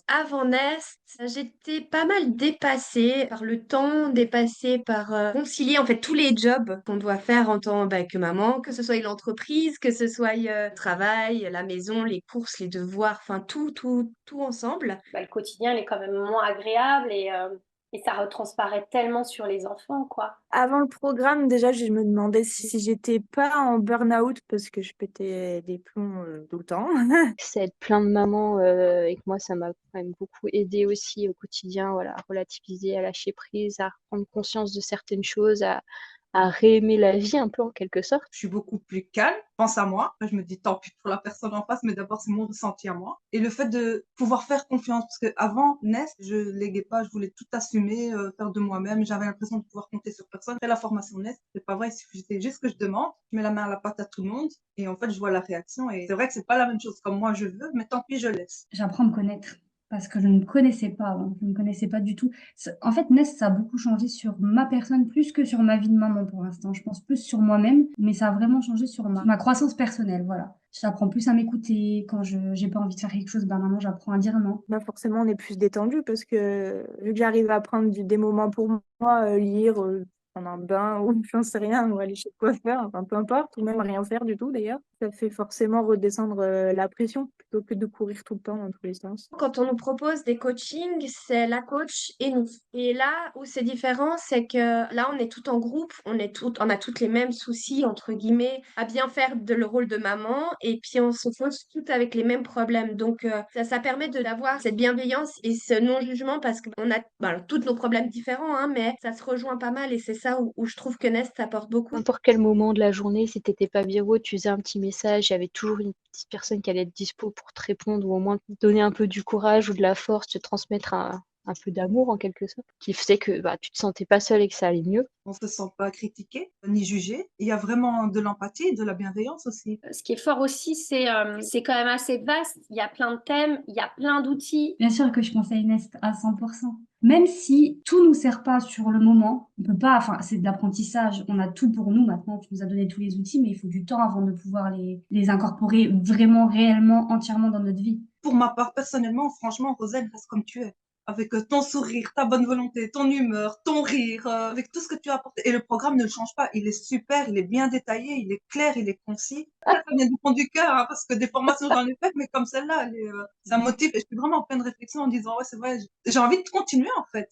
Avant Nest, j'étais pas mal dépassée par le temps, dépassée par concilier en fait tous les jobs qu'on doit faire en tant que maman, que ce soit l'entreprise, que ce soit le travail, la maison, les courses, les devoirs, enfin tout, tout, tout ensemble. Bah, le quotidien, il est quand même moins agréable et ça retransparaît tellement sur les enfants, quoi. Avant le programme, déjà, je me demandais si j'étais pas en burn-out parce que je pétais des plombs tout le temps. C'est être plein de mamans avec moi, ça m'a quand même beaucoup aidé aussi au quotidien, voilà, à relativiser, à lâcher prise, à prendre conscience de certaines choses, à réaimer la vie un peu en quelque sorte. Je suis beaucoup plus calme, je pense à moi. Après, je me dis tant pis pour la personne en face, mais d'abord c'est mon ressenti à moi. Et le fait de pouvoir faire confiance, parce que avant Nest, je léguais pas, je voulais tout assumer, faire de moi-même. J'avais l'impression de pouvoir compter sur personne. Après la formation Nest, c'est pas vrai, il suffisait juste que je demande, je mets la main à la pâte à tout le monde, et en fait je vois la réaction. Et c'est vrai que c'est pas la même chose comme moi je veux, mais tant pis, je laisse. J'apprends à me connaître parce que je ne me connaissais pas avant. Je ne me connaissais pas du tout. En fait, Nest, ça a beaucoup changé sur ma personne plus que sur ma vie de maman pour l'instant. Je pense plus sur moi-même, mais ça a vraiment changé sur ma croissance personnelle. Voilà. J'apprends plus à m'écouter. Quand je j'ai pas envie de faire quelque chose, ben maintenant j'apprends à dire non. Bah forcément, on est plus détendu parce que vu que j'arrive à prendre des moments pour moi, lire, prendre un bain ou j'en sais rien, ou aller chez le coiffeur, enfin peu importe, ou même rien faire du tout d'ailleurs, ça fait forcément redescendre la pression plutôt que de courir tout le temps dans tous les sens. Quand on nous propose des coachings, c'est la coach et nous. Et là où c'est différent, c'est que là, on est tout en groupe, on a toutes les mêmes soucis, entre guillemets, à bien faire le rôle de maman, et puis on se pose toutes avec les mêmes problèmes. Donc, ça permet d'avoir cette bienveillance et ce non-jugement parce qu'on a alors, tous nos problèmes différents, hein, mais ça se rejoint pas mal et c'est ça où je trouve que Nest apporte beaucoup. N'importe quel moment de la journée, si t'étais pas bien, tu faisais un petit message, il y avait toujours une petite personne qui allait être dispo pour te répondre ou au moins te donner un peu du courage ou de la force, te transmettre un peu d'amour en quelque sorte, qui faisait que bah, tu te sentais pas seule et que ça allait mieux. On se sent pas critiqué ni jugé. Il y a vraiment de l'empathie et de la bienveillance aussi. Ce qui est fort aussi, c'est quand même assez vaste. Il y a plein de thèmes, il y a plein d'outils. Bien sûr que je conseille Nest à 100%. Même si tout nous sert pas sur le moment, on peut pas, enfin, c'est de l'apprentissage. On a tout pour nous maintenant. Tu nous as donné tous les outils, mais il faut du temps avant de pouvoir les incorporer vraiment, réellement, entièrement dans notre vie. Pour ma part, personnellement, franchement, Roselle, reste comme tu es. Avec ton sourire, ta bonne volonté, ton humeur, ton rire, avec tout ce que tu as apporté. Et le programme ne le change pas. Il est super, il est bien détaillé, il est clair, il est concis. Ça vient du fond du cœur, hein, parce que des formations, j'en ai faites, mais comme celle-là, ça motive. Et je suis vraiment en pleine réflexion en disant, ouais, c'est vrai, j'ai envie de continuer, en fait.